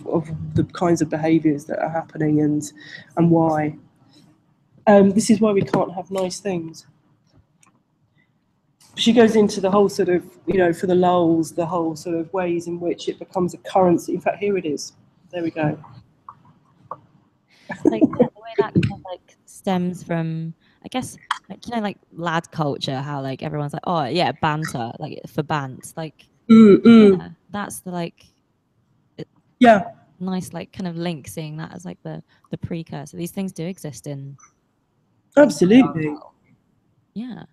the kinds of behaviours that are happening and why. This is why we can't have nice things. She goes into the whole sort of, for the lulz, the whole sort of ways in which it becomes a currency. In fact, here it is. There we go. Like the way that kind of like stems from, I guess, like like lad culture, how like everyone's like, oh yeah, banter, like for bants, like yeah, that's the like nice like kind of link, seeing that as like the precursor. These things do exist in absolutely. Yeah.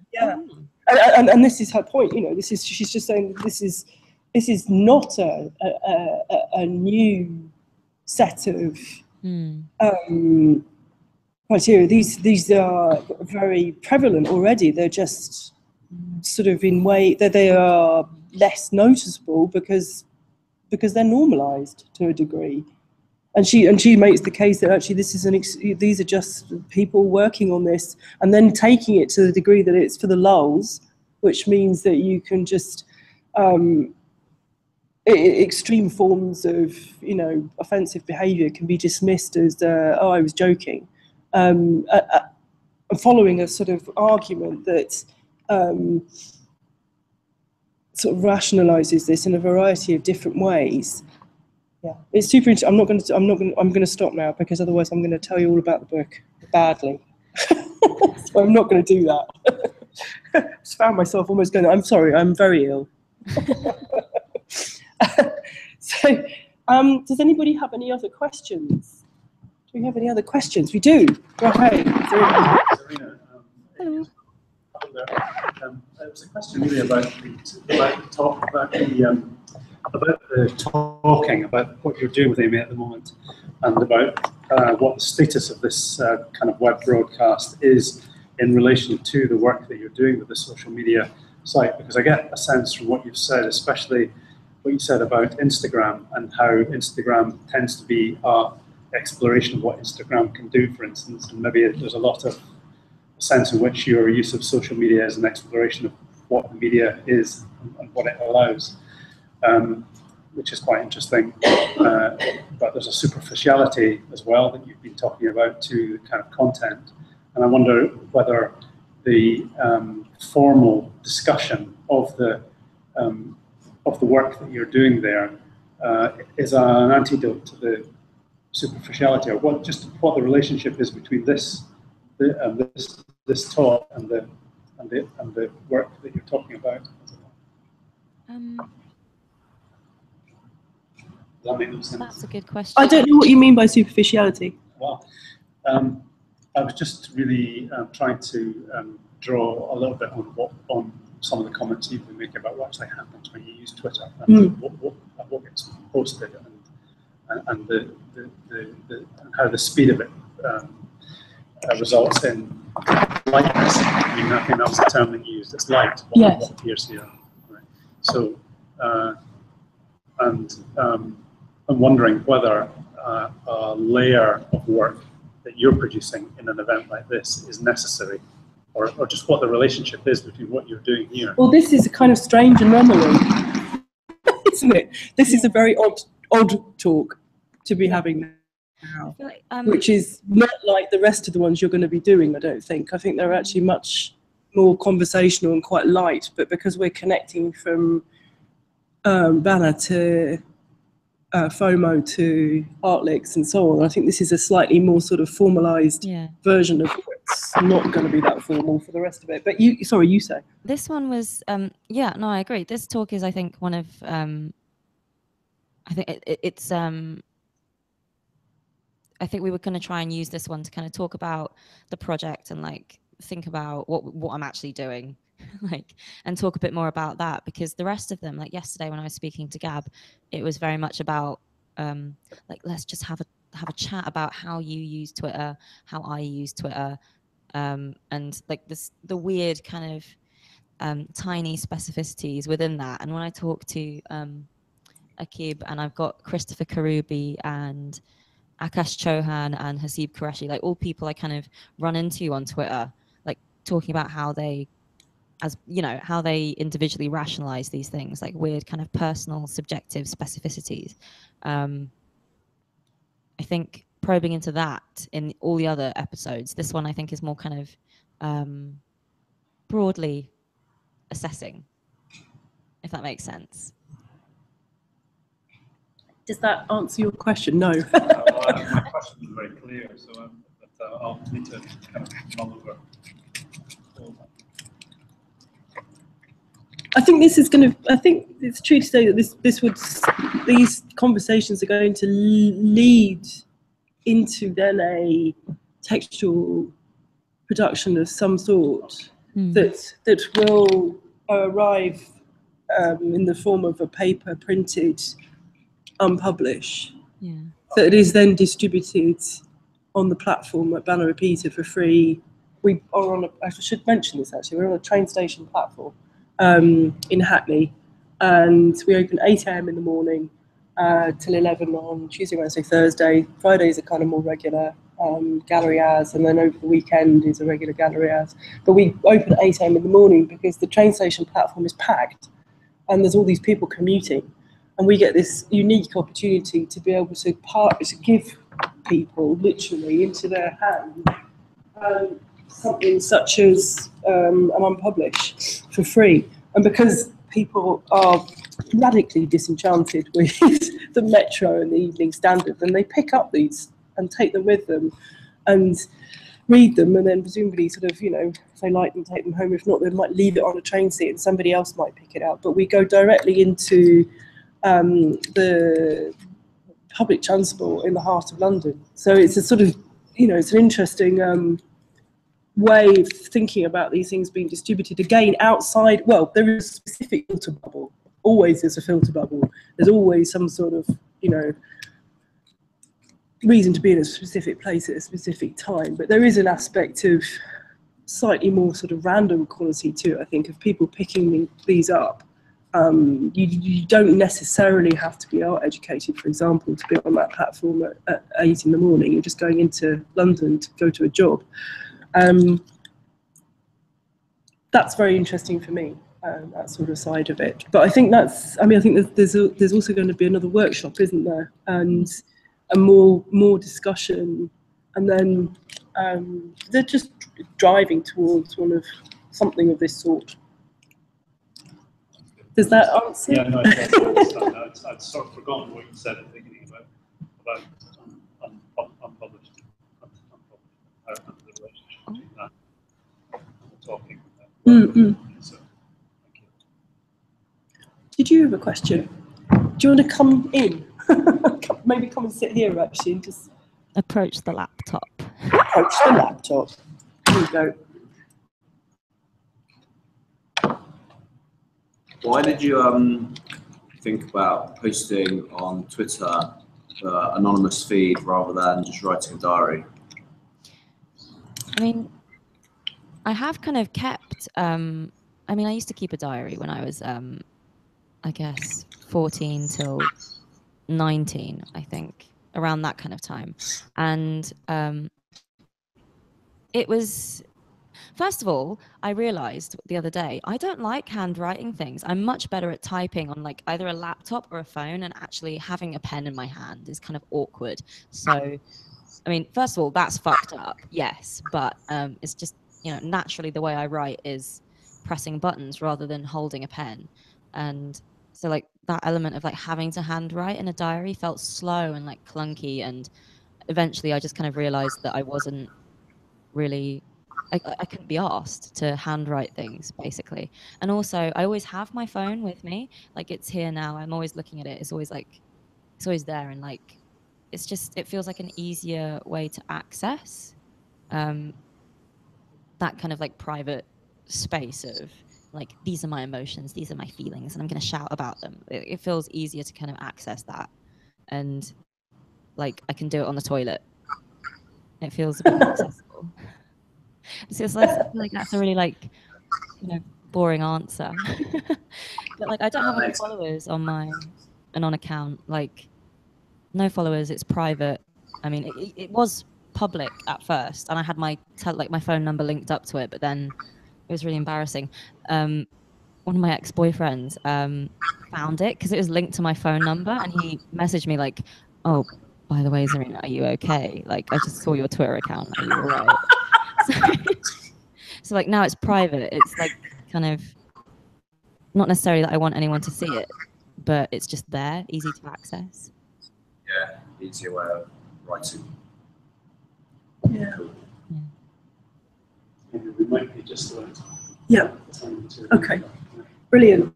And this is her point. She's just saying this is not a new set of criteria. These are very prevalent already. They're just sort of in way that they are less noticeable because they're normalized to a degree. And she makes the case that actually these are just people working on this and then taking it to the degree that it's for the lulz, which means that you can just extreme forms of offensive behaviour can be dismissed as I was joking, following a sort of argument that sort of rationalises this in a variety of different ways. Yeah, it's super interesting. I'm going to stop now because otherwise I'm going to tell you all about the book badly. So I'm not going to do that. Just found myself almost going, I'm sorry, I'm very ill. So Does anybody have any other questions? Do we have any other questions? We do. Go ahead. Serena, Hello. it was a question really about the talk, about the talking, about what you're doing with Amy at the moment, and about what the status of this kind of web broadcast is in relation to the work that you're doing with the social media site. Because I get a sense from what you've said, especially what you said about Instagram and how Instagram tends to be our exploration of what Instagram can do, for instance, and maybe there's a lot of sense in which your use of social media is an exploration of what the media is and what it allows, which is quite interesting. But there's a superficiality as well that you've been talking about to kind of content. And I wonder whether the formal discussion of the work that you're doing there is an antidote to the superficiality, or what the relationship is between this talk and the work that you're talking about. Does that make no sense? That's a good question. I don't know what you mean by superficiality. Well, I was just really trying to draw a little bit on some of the comments you've been making about what actually happens when you use Twitter and what gets posted and how the speed of it results in lightness. I mean, I think that was the term that you used. It's light. What appears here. Right. So, I'm wondering whether a layer of work that you're producing in an event like this is necessary, or just what the relationship is between what you're doing here. Well, this is a kind of strange anomaly, isn't it? This is a very odd talk to be having now, I feel like, which is not like the rest of the ones you're going to be doing, I don't think. I think they're actually much more conversational and quite light, but because we're connecting from banner to FOMO to Artlicks and so on, I think this is a slightly more sort of formalised version of what's not going to be that formal for the rest of it. But you say. This one was, no, I agree. This talk is, I think, one of, I think it's, I think we were going to try and use this one to kind of talk about the project and like think about what I'm actually doing, like, and talk a bit more about that, because the rest of them, like yesterday when I was speaking to Gab, it was very much about like, let's just have a chat about how you use Twitter, how I use Twitter, and like the weird kind of tiny specificities within that. And when I talk to Akib, and I've got Christopher Karubi and Akash Chauhan and Hasib Qureshi, like all people I kind of run into on Twitter, like talking about how they, as you know, how they individually rationalize these things, like weird kind of personal subjective specificities. I think probing into that in all the other episodes, this one I think is more kind of broadly assessing, if that makes sense. Does that answer your question? No. My question was very clear, so I'll need to kind of mull over. I think this is going to. I think it's true to say that these conversations are going to lead into then a textual production of some sort that will arrive in the form of a paper printed, unpublished, that is then distributed on the platform at Banner Repeater for free. We are on I should mention this actually, we're on a train station platform in Hackney, and we open 8 AM in the morning till 11 on Tuesday, Wednesday, Thursday. Fridays are kind of more regular gallery hours, and then over the weekend is a regular gallery hours. But we open at 8 AM in the morning because the train station platform is packed and there's all these people commuting, and we get this unique opportunity to be able to give people literally into their hand something such as an unpublished for free. And because people are radically disenchanted with the Metro and the Evening Standard, then they pick up these and take them with them and read them, and then presumably sort of, you know, if they like them, take them home. If not, they might leave it on a train seat and somebody else might pick it up. But we go directly into the public transport in the heart of London. So it's a sort of, you know, it's an interesting way of thinking about these things being distributed. Again, outside, well, there is a specific filter bubble. Always there's a filter bubble. There's always some sort of, you know, reason to be in a specific place at a specific time. But there is an aspect of slightly more sort of random quality to it, I think, of people picking these up. You don't necessarily have to be art educated, for example, to be on that platform at 8 in the morning. You're just going into London to go to a job. That's very interesting for me, that sort of side of it. But I think that's, I mean, I think there's also going to be another workshop, isn't there? And more discussion. And then they're just driving towards something of this sort. Does that answer? Yeah, no, I'd sort of forgotten what you said at the beginning about unpublished, the relationship between that and the talking. So, thank you. Did you have a question? Do you want to come in? Maybe come and sit here, actually, and just Approach the laptop. approach the laptop. Here you go. Why did you think about posting on Twitter anonymous feed rather than just writing a diary? I mean, I have kind of kept, I mean, I used to keep a diary when I was, I guess, 14 till 19, I think, around that kind of time. And it was, first of all, I realized the other day, I don't like handwriting things. I'm much better at typing on like either a laptop or a phone, and actually having a pen in my hand is kind of awkward. So, I mean, first of all, that's fucked up, yes, but it's just, you know, naturally the way I write is pressing buttons rather than holding a pen. And so like that element of like having to handwrite in a diary felt slow and like clunky, and eventually I just kind of realized that I wasn't really, I couldn't be asked to handwrite things, basically. And also I always have my phone with me, like it's here now, I'm always looking at it, it's always like, it's always there, and like it's just, it feels like an easier way to access that kind of like private space of like, these are my emotions, these are my feelings, and I'm going to shout about them. It feels easier to kind of access that, and like I can do it on the toilet. It feels a bit more accessible. It's just like, I feel like that's a really like, you know, boring answer. But like I don't have any followers on my Anon account. Like no followers. It's private. I mean, it was public at first, and I had my my phone number linked up to it, but then it was really embarrassing. One of my ex-boyfriends found it because it was linked to my phone number, and he messaged me like, "Oh, by the way, Zarina, are you okay? Like, I just saw your Twitter account. Are you all right?" So like now it's private. It's like kind of not necessarily that I want anyone to see it, but it's just there, easy to access. Yeah, easier way of writing. Yeah. Cool. Yeah. Maybe we might be just about Yeah. time to. Okay. Brilliant.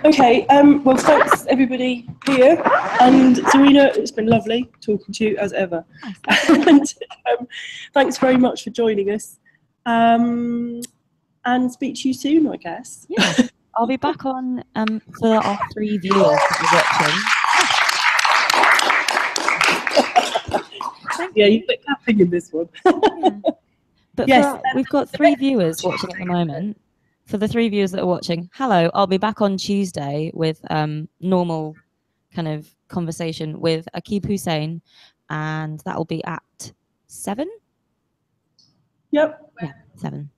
Okay, well, thanks everybody here, and Zarina, it's been lovely talking to you as ever. And thanks very much for joining us, and speak to you soon, I guess. Yeah, I'll be back on for our 3 viewers that are watching. Yeah, you've been clapping in this one. Yeah. But yes, we've got 3 viewers watching at the moment. For the 3 viewers that are watching, hello, I'll be back on Tuesday with normal kind of conversation with Akib Hussein, and that will be at 7? Yep. Yeah, 7.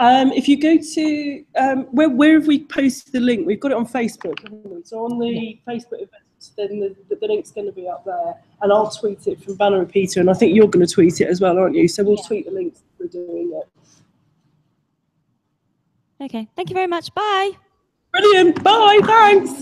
If you go to, where have we posted the link? We've got it on Facebook, haven't we? So on the Facebook event, then the link's going to be up there, and I'll tweet it from Banner and Peter, and I think you're going to tweet it as well, aren't you? So we'll tweet the links we're doing it. Okay, thank you very much. Bye. Brilliant. Bye. Thanks.